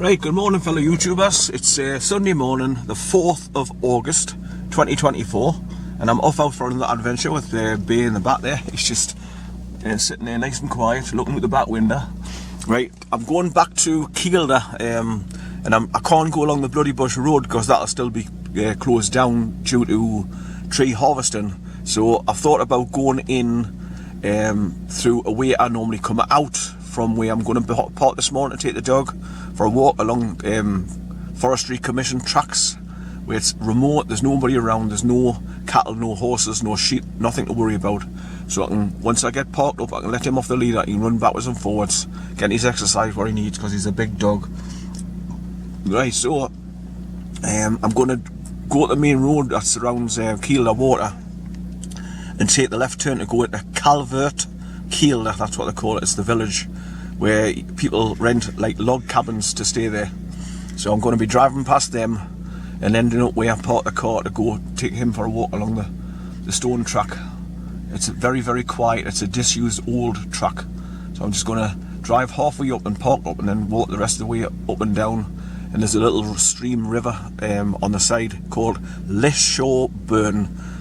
Right, good morning fellow YouTubers. It's Sunday morning, the 4th of August 2024, and I'm off out for another adventure with Bay in the back there. He's just sitting there nice and quiet, looking at the back window. Right, I'm going back to Kielder, and I can't go along the Bloody Bush Road because that'll still be closed down due to tree harvesting. So I've thought about going in through a way I normally come out from where I'm going to park this morning to take the dog for a walk along Forestry Commission tracks, where it's remote, there's nobody around, there's no cattle, no horses, no sheep, nothing to worry about. So I can, once I get parked up, I can let him off the lead, he can run backwards and forwards, get his exercise where he needs because he's a big dog. Right, so I'm going to go to the main road that surrounds Kielder Water and take the left turn to go into CALVERT KIELDER, that's what they call it. It's the village where people rent like log cabins to stay there. So I'm going to be driving past them and ending up where I parked the car to go take him for a walk along the stone track. It's very, very quiet. It's a disused old track. So I'm just going to drive halfway up and park up and then walk the rest of the way up and down. And there's a little stream river on the side called Lishaw.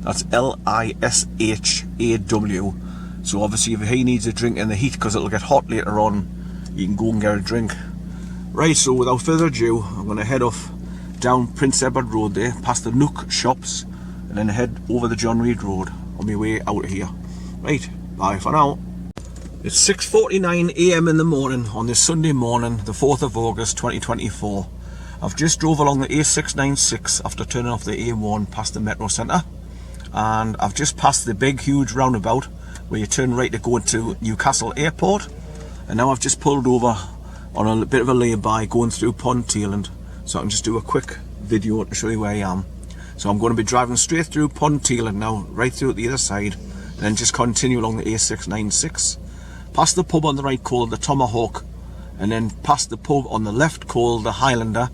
That's L-I-S-H-A-W. So obviously if he needs a drink in the heat because it'll get hot later on, you can go and get a drink. Right, so without further ado, I'm going to head off down Prince Edward Road there, past the Nook shops, and then head over the John Reed Road on my way out of here. Right, bye for now. It's 6:49 AM in the morning on this Sunday morning, the 4th of August 2024. I've just drove along the A696 after turning off the A1 past the Metro Centre, and I've just passed the big huge roundabout where you turn right to go into Newcastle Airport, and now I've just pulled over on a bit of a lay-by going through Ponteland, so I can just do a quick video to show you where I am. So I'm going to be driving straight through Ponteland now, right through at the other side, and then just continue along the A696, past the pub on the right called the Tomahawk, and then past the pub on the left called the Highlander,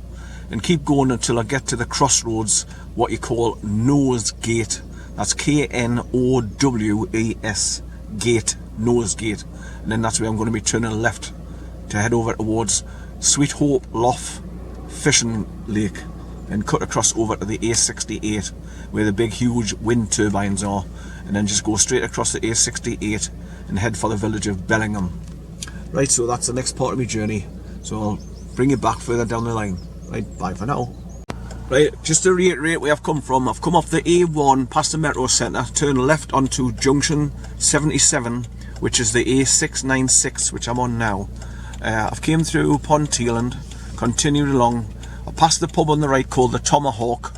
and keep going until I get to the crossroads, what you call Nose Gate. That's K-N-O-W-E-S Gate, Nose Gate, and then that's where I'm going to be turning left to head over towards Sweet Hope Lough Fishing Lake and cut across over to the A68 where the big huge wind turbines are, and then just go straight across the A68 and head for the village of Bellingham. Right, so that's the next part of my journey, so I'll bring you back further down the line. Right, bye for now. Right, just to reiterate where I've come from, I've come off the A1 past the Metro Centre, turn left onto Junction 77, which is the A696, which I'm on now. I've came through Ponteland, continued along, I passed the pub on the right called the Tomahawk,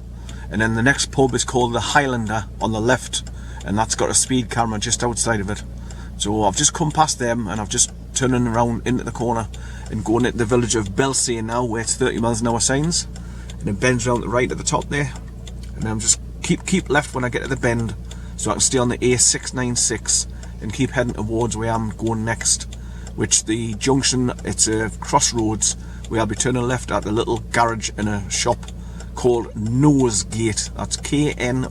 and then the next pub is called the Highlander on the left, and that's got a speed camera just outside of it. So I've just come past them, and I've just turning around into the corner and going into the village of Belsay now, where it's 30 miles an hour signs. And then bends around the right at the top there, and then I'm just keep left when I get to the bend, so I can stay on the A696 and keep heading towards where I'm going next, which the junction, it's a crossroads where I'll be turning left at the little garage and a shop called Nose Gate. That's K-N-O-W-S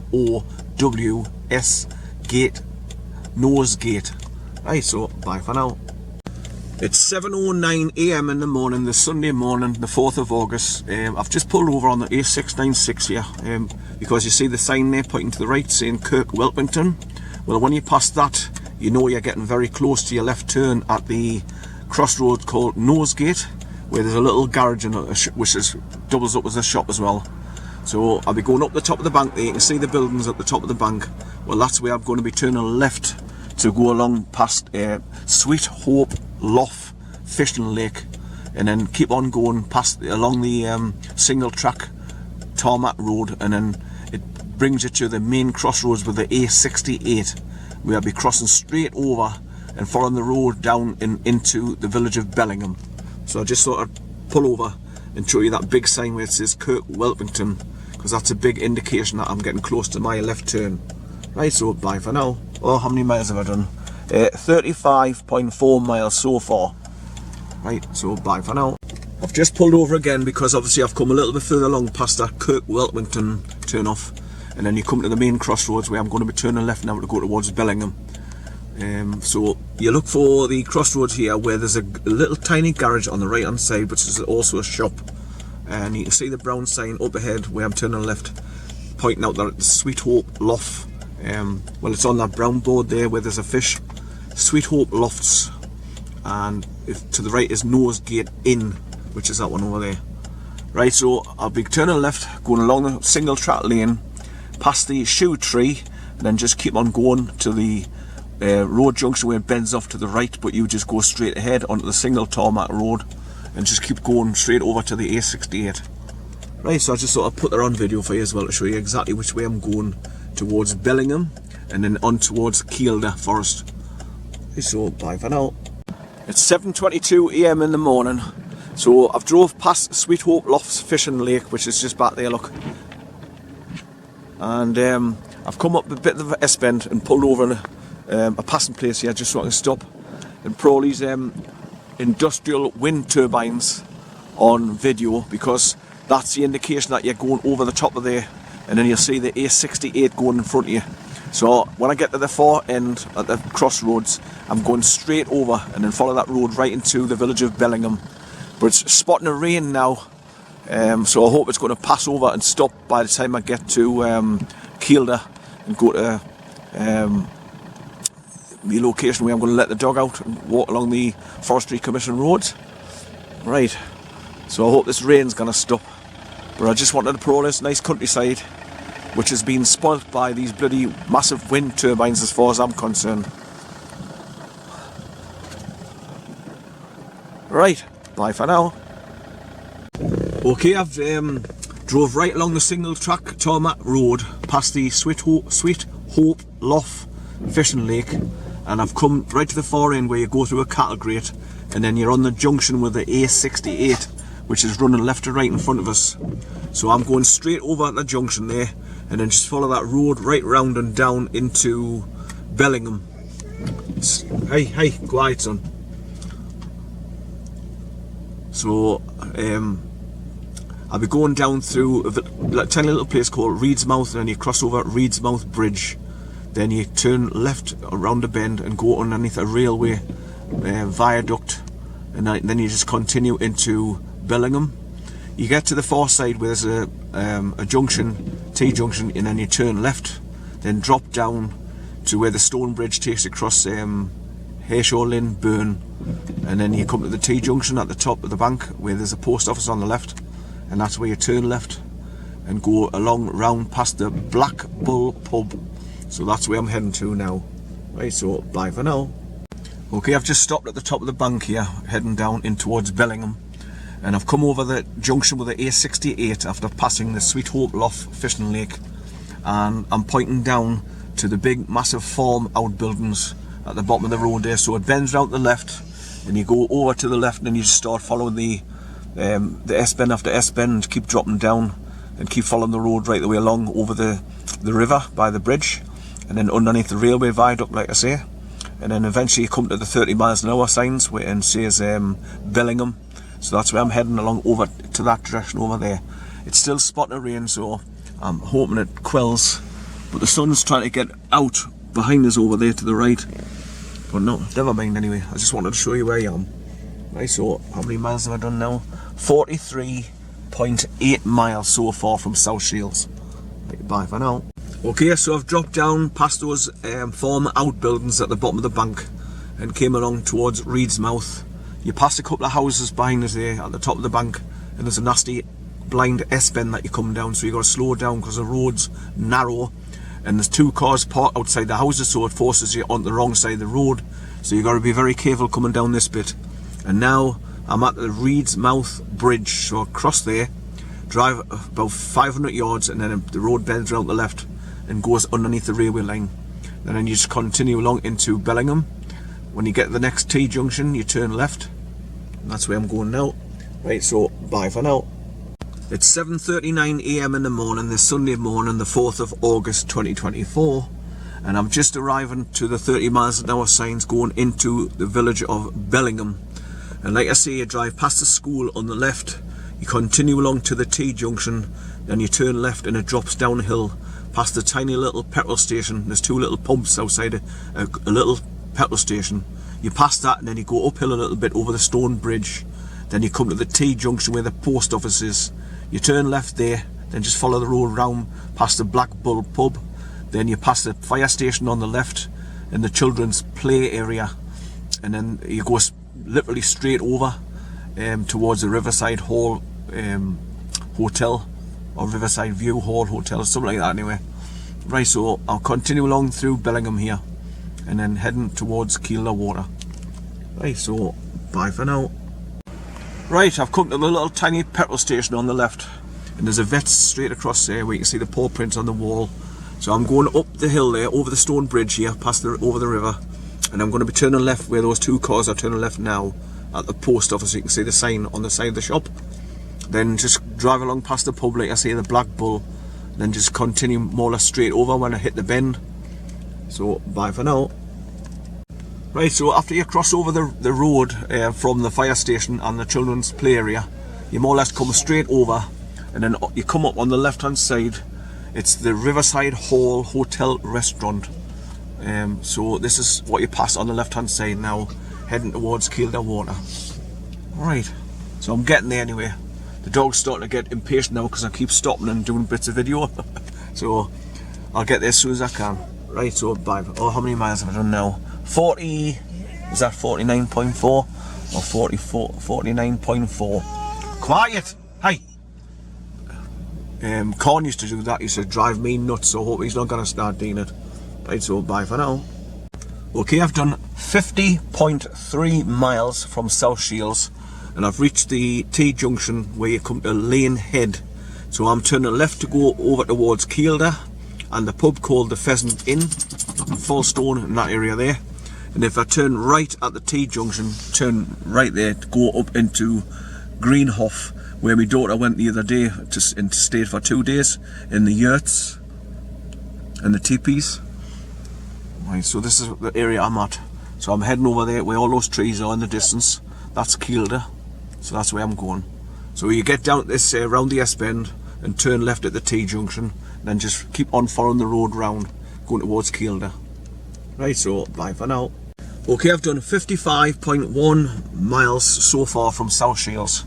Gate, Nose Gate. Right, so bye for now. It's 7:09 AM in the morning, this Sunday morning, the 4th of August. I've just pulled over on the A696 here, because you see the sign there pointing to the right saying Kirk Welpington. Well, when you pass that, you know you're getting very close to your left turn at the crossroads called Nosegate, where there's a little garage in it, which doubles up as a shop as well. So I'll be going up the top of the bank there, you can see the buildings at the top of the bank. Well, that's where I'm going to be turning left to go along past Sweet Hope Lough Fishing Lake, and then keep on going past along the single track tarmac road, and then it brings you to the main crossroads with the A68, where I'll be crossing straight over and following the road down into the village of Bellingham. So I just thought I'd pull over and show you that big sign where it says Kirk Welpington, because that's a big indication that I'm getting close to my left turn. Right, so bye for now. Oh, how many miles have I done? 35.4 miles so far. Right, so bye for now. I've just pulled over again because obviously I've come a little bit further along past that Kirk Welpington turn off, and then you come to the main crossroads where I'm going to be turning left now to go towards Bellingham. So you look for the crossroads here where there's a little tiny garage on the right hand side, which is also a shop, and you can see the brown sign up ahead where I'm turning left, pointing out that it's Sweet Hope Loft. Well, it's on that brown board there where there's a fish, Sweet Hope Lofts, and to the right is Nose Gate Inn, which is that one over there. Right, so I'll be turning left, going along the single track lane, past the shoe tree, and then just keep on going to the road junction where it bends off to the right, but you just go straight ahead onto the single tarmac road and just keep going straight over to the A68. Right, so I just thought I'd put that on video for you as well to show you exactly which way I'm going towards Bellingham and then on towards Kielder Forest. So bye for now. It's 7:22 AM in the morning, so I've drove past Sweet Hope Lofts Fishing Lake, which is just back there, look, and I've come up a bit of a S-bend and pulled over a passing place here just so I can stop and pro these industrial wind turbines on video, because that's the indication that you're going over the top of there, and then you'll see the A68 going in front of you. So when I get to the far end at the crossroads, I'm going straight over and then follow that road right into the village of Bellingham. But it's spotting a rain now, so I hope it's going to pass over and stop by the time I get to Kielder and go to the location where I'm going to let the dog out and walk along the Forestry Commission roads. Right, so I hope this rain's going to stop, but I just wanted to pro this nice countryside which has been spoilt by these bloody massive wind turbines as far as I'm concerned. Right, bye for now. Okay, I've drove right along the single track tarmac road past the Sweet Hope Loft Fishing Lake, and I've come right to the far end where you go through a cattle grate, and then you're on the junction with the A68, which is running left to right in front of us. So I'm going straight over at the junction there, and then just follow that road right round and down into Bellingham. Hey, quiet son. So I'll be going down through a tiny little place called Reedsmouth, and then you cross over Reedsmouth Bridge. Then you turn left around a bend and go underneath a railway viaduct, and then you just continue into Bellingham. You get to the far side where there's a junction, T-junction, and then you turn left, then drop down to where the stone bridge takes across Hayshaw Lynn Burn, and then you come to the T-junction at the top of the bank where there's a post office on the left, and that's where you turn left and go along round past the Black Bull pub. So that's where I'm heading to now. Right, so bye for now. Okay, I've just stopped at the top of the bank here, heading down in towards Bellingham, and I've come over the junction with the A68 after passing the Sweet Hope Loft Fishing Lake, and I'm pointing down to the big massive farm outbuildings at the bottom of the road there. So it bends round to the left, and you go over to the left, and then you just start following the S-bend after S-bend, keep dropping down and keep following the road right the way along over the river by the bridge, and then underneath the railway viaduct, like I say, and then eventually you come to the 30 miles an hour signs where it says Bellingham. So that's where I'm heading along over to that direction over there. It's still spotting a rain, so I'm hoping it quells, but the sun's trying to get out behind us over there to the right. But no, never mind anyway. I just wanted to show you where I am. Right, so how many miles have I done now? 43.8 miles so far from South Shields. Right, bye for now. Okay, so I've dropped down past those farm outbuildings at the bottom of the bank and came along towards Reedsmouth. You pass a couple of houses behind us there at the top of the bank, and there's a nasty blind S-bend that you come down, so you got to slow down because the road's narrow, and there's two cars parked outside the houses, so it forces you on the wrong side of the road, so you got to be very careful coming down this bit. And now I'm at the Reedsmouth Bridge, so across there, drive about 500 yards, and then the road bends around the left and goes underneath the railway line, and then you just continue along into Bellingham. When you get to the next T-junction, you turn left, and that's where I'm going now. Right, so bye for now. It's 7:39 AM in the morning, this Sunday morning, the 4th of August 2024, and I'm just arriving to the 30 miles an hour signs going into the village of Bellingham. And like I say, you drive past the school on the left, you continue along to the T-junction, then you turn left and it drops downhill past the tiny little petrol station. There's two little pumps outside a little petrol station. You pass that and then you go uphill a little bit over the stone bridge. Then you come to the T-junction where the post office is. You turn left there, then just follow the road round past the Black Bull pub. Then you pass the fire station on the left and the children's play area. And then you go literally straight over towards the Riverside Hall Hotel, or Riverside View Hall Hotel, or something like that anyway. Right, so I'll continue along through Bellingham here and then heading towards Kielder Water. Right, so bye for now. Right, I've come to the little tiny petrol station on the left, and there's a vet straight across there where you can see the paw prints on the wall. So I'm going up the hill there, over the stone bridge here, over the river, and I'm going to be turning left where those two cars are turning left now, at the post office. You can see the sign on the side of the shop. Then just drive along past the pub, like I say, the Black Bull, then just continue more or less straight over when I hit the bend. So bye for now. Right, so after you cross over the road from the fire station and the children's play area, you more or less come straight over, and then you come up on the left hand side. It's the Riverside Hall Hotel Restaurant. So this is what you pass on the left hand side now, heading towards Kielder Water. Alright, so I'm getting there anyway. The dog's starting to get impatient now because I keep stopping and doing bits of video. So I'll get there as soon as I can. Right, so bye. Oh, how many miles have I done now? 40, is that 49.4 or 49.4? Quiet! Hi! Corn used to do that, he used to drive me nuts, so I hope he's not going to start doing it. Right, so bye for now. Okay, I've done 50.3 miles from South Shields, and I've reached the T-junction where you come to Lane Head. So I'm turning left to go over towards Kielder and the pub called the Pheasant Inn, Fallstone, in that area there. And if I turn right at the T-junction, turn right there to go up into Greenhoff, where my daughter went the other day and stayed for 2 days in the yurts and the teepees. Right, so this is the area I'm at. So I'm heading over there where all those trees are in the distance. That's Kielder, so that's where I'm going. So you get down this round the S-bend and turn left at the T-junction, then just keep on following the road round, going towards Kielder. Right, so bye for now. Okay, I've done 55.1 miles so far from South Shields,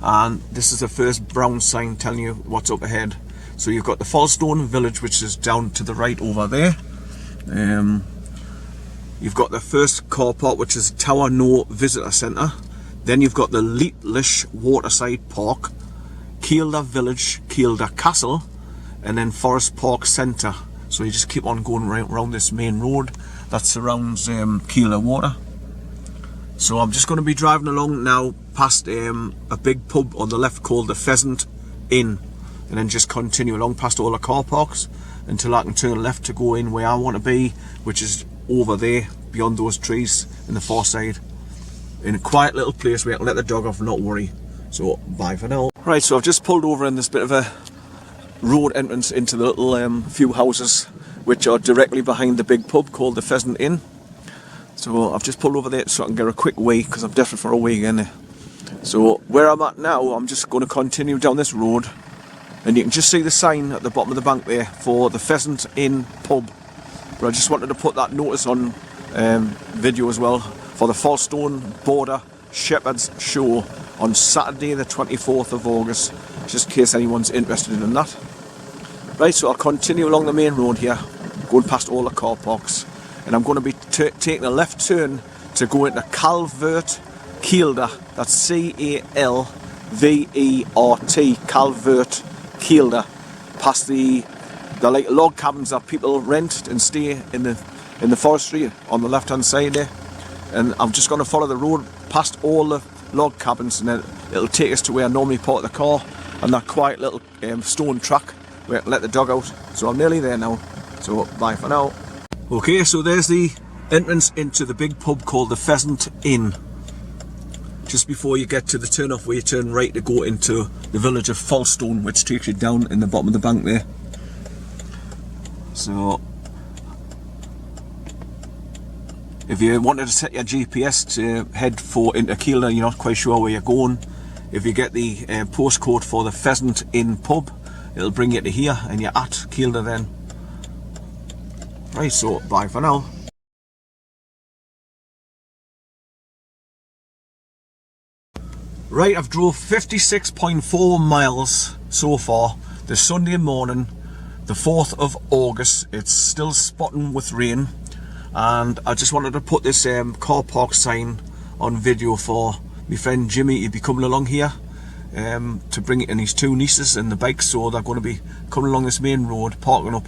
and this is the first brown sign telling you what's up ahead. So you've got the Fallstone village, which is down to the right over there. You've got the first car park, which is Tower No Visitor Centre. Then you've got the Leetlish Waterside Park, Kielder Village, Kielder Castle, and then Forest Park Centre. So you just keep on going around this main road that surrounds Kielder Water. So I'm just going to be driving along now past a big pub on the left called the Pheasant Inn, and then just continue along past all the car parks until I can turn left to go in where I want to be, which is over there beyond those trees in the far side, in a quiet little place where I can let the dog off and not worry. So bye for now. Right, so I've just pulled over in this bit of a road entrance into the little few houses which are directly behind the big pub called the Pheasant Inn. So I've just pulled over there so I can get a quick wee, because I'm desperate for a wee again. So where I'm at now, I'm just going to continue down this road, and you can just see the sign at the bottom of the bank there for the Pheasant Inn pub. But I just wanted to put that notice on video as well for the Fallstone Border Shepherd's Show on Saturday the 24th of August, just in case anyone's interested in that. Right, so I'll continue along the main road here, going past all the car parks, and I'm going to be taking a left turn to go into CALVERT Kielder. That's C-A-L-V-E-R-T, CALVERT Kielder, past the like log cabins that people rent and stay in the forestry on the left hand side there. And I'm just going to follow the road past all the log cabins, and then it'll take us to where I normally park the car, and that quiet little stone track where I let the dog out. So I'm nearly there now, so bye for now. Okay, so there's the entrance into the big pub called the Pheasant Inn. Just before you get to the turn off where you turn right to go into the village of Fallstone, which takes you down in the bottom of the bank there. So if you wanted to set your GPS to head into Kielder, you're not quite sure where you're going, if you get the postcode for the Pheasant Inn pub, it'll bring you to here and you're at Kielder then. Right, so bye for now. Right, I've drove 56.4 miles so far this Sunday morning, the 4th of August. It's still spotting with rain, and I just wanted to put this car park sign on video for my friend Jimmy. He'll be coming along here to bring in his two nieces and the bike, so they're going to be coming along this main road, parking up,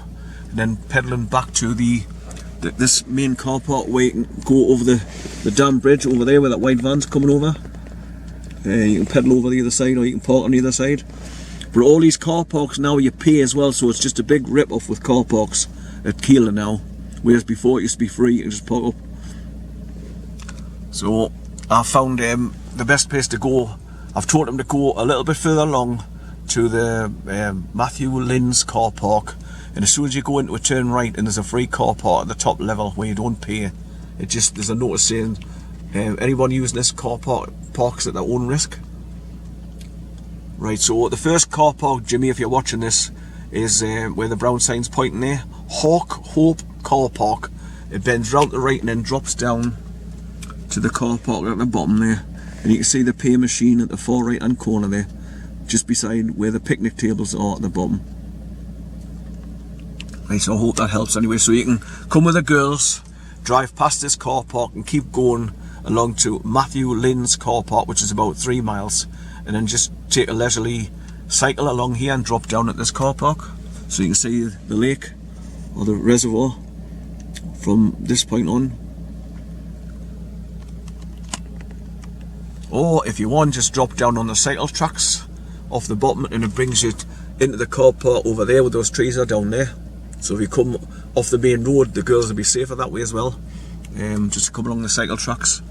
and then pedalling back to this main car park where you can go over the dam bridge over there where that white van's coming over. You can pedal over the other side, or you can park on the other side. But all these car parks now you pay as well, so it's just a big rip off with car parks at Kielder now, whereas before it used to be free. You can just park up. So I found the best place to go. I've told him to go a little bit further along to the Matthew Lynn's car park, and as soon as you go into a turn right, and there's a free car park at the top level where you don't pay. There's a notice saying anyone using this car park parks at their own risk. Right, so the first car park, Jimmy, if you're watching this, is where the brown sign's pointing there. Hawk Hope car park. It bends round to the right and then drops down to the car park at the bottom there, and you can see the pay machine at the far right hand corner there, just beside where the picnic tables are at the bottom. Right, so I hope that helps anyway. So you can come with the girls, drive past this car park and keep going along to Matthew Lynn's car park, which is about 3 miles, and then just take a leisurely cycle along here and drop down at this car park, so you can see the lake or the reservoir from this point on. Or if you want, just drop down on the cycle tracks off the bottom, and it brings you into the car park over there where those trees are down there. So if you come off the main road, the girls will be safer that way as well. Just come along the cycle tracks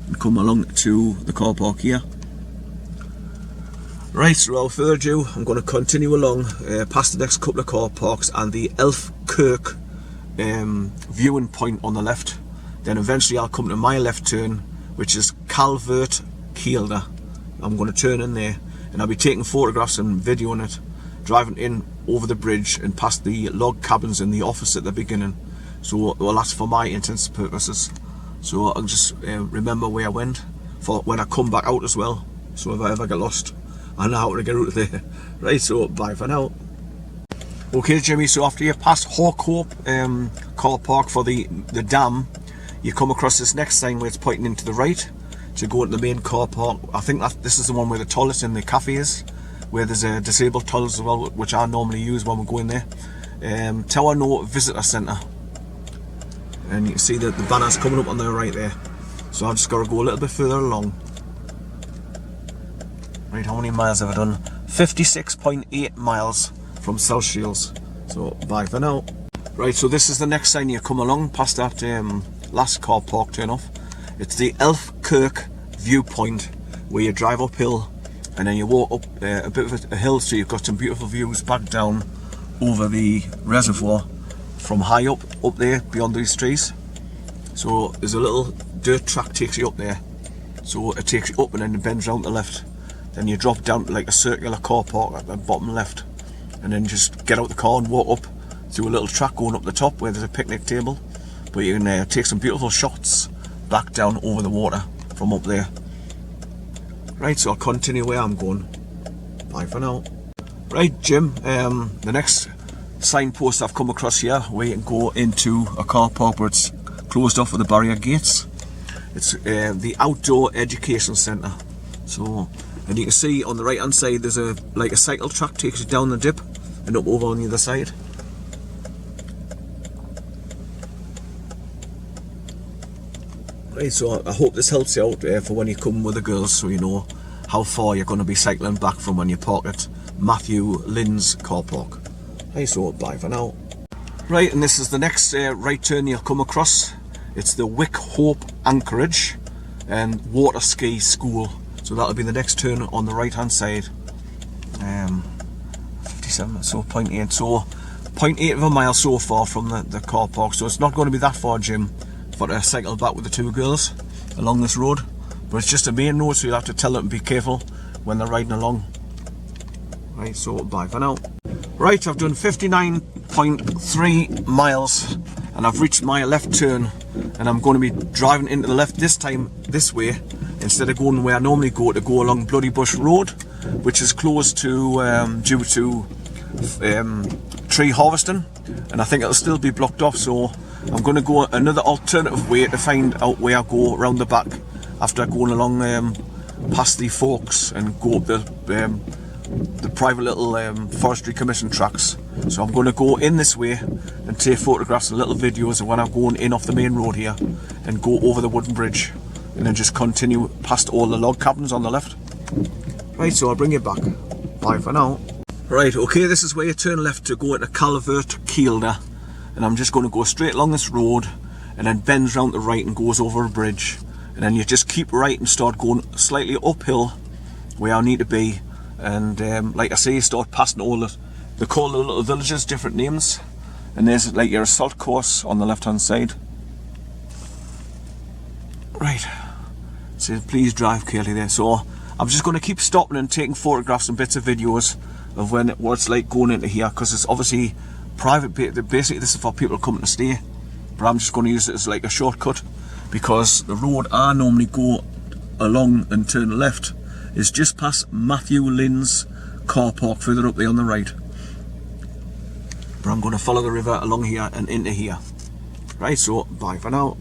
and come along to the car park here. Right, so without further ado, I'm going to continue along past the next couple of car parks and the Elfkirk viewing point on the left. Then eventually I'll come to my left turn, which is CALVERT KIELDER. I'm going to turn in there, and I'll be taking photographs and videoing it, driving in over the bridge and past the log cabins in the office at the beginning. So, well, that's for my intents purposes. So I'll just remember where I went for when I come back out as well. So if I ever get lost, I know how to get out of there. Right, so bye for now. Okay, Jimmy, so after you pass Hawk Hope car park for the dam, you come across this next sign where it's pointing into the right to go into the main car park. I think this is the one where the toilet and the cafe is, where there's a disabled toilet as well, which I normally use when we go in there. Tower No Visitor Centre. And you can see that the banner's coming up on the right there. So I've just got to go a little bit further along. Right, how many miles have I done? 56.8 miles from South Shields. So bye for now. Right, so this is the next sign you come along past that last car park turn off. It's the Elfkirk viewpoint, where you drive uphill and then you walk up a bit of a hill, so you've got some beautiful views back down over the reservoir from high up there beyond these trees. So there's a little dirt track takes you up there, so it takes you up and then it bends round to the left. Then you drop down to like a circular car park at the bottom left, and then just get out the car and walk up to a little track going up the top where there's a picnic table. But you can take some beautiful shots back down over the water from up there. Right, so I'll continue where I'm going. Bye for now. Right, Jim, the next signpost I've come across here where you can go into a car park where it's closed off with the barrier gates. It's the Outdoor Education Centre. So, and you can see on the right hand side there's a cycle track takes you down the dip and up over on the other side. Right, so I hope this helps you out for when you come with the girls, so you know how far you're going to be cycling back from when you park at Matthew Lynn's car park. Right, so bye for now. Right, and this is the next right turn you'll come across. It's the Wick Hope Anchorage and Water Ski School. So that'll be the next turn on the right hand side. 57, so 0.8. So 0.8 of a mile so far from the car park. So it's not going to be that far, Jim, for to cycle back with the two girls along this road. But it's just a main road, so you'll have to tell them to be careful when they're riding along. Right, so bye for now. Right, I've done 59.3 miles and I've reached my left turn, and I'm going to be driving into the left this time this way instead of going where I normally go, to go along Bloody Bush Road, which is closed to due to tree harvesting, and I think it'll still be blocked off. So I'm going to go another alternative way to find out where I go around the back after going along past the forks and go up the private little forestry commission tracks. So I'm going to go in this way and take photographs and little videos of when I'm going in off the main road here, and go over the wooden bridge, and then just continue past all the log cabins on the left. Right, so I'll bring you back. Bye for now. Right, okay, this is where you turn left to go into CALVERT KIELDER, and I'm just going to go straight along this road and then bends round to the right and goes over a bridge, and then you just keep right and start going slightly uphill where I need to be, and like I say, you start passing all they call the little villages different names, and there's like your assault course on the left hand side. Right, so please drive carefully there. So I'm just going to keep stopping and taking photographs and bits of videos of what it's like going into here, because it's obviously private. Basically this is for people coming to stay, but I'm just going to use it as like a shortcut, because the road I normally go along and turn left is just past Matthew Lynn's car park further up there on the right. But I'm going to follow the river along here and into here. Right, so bye for now.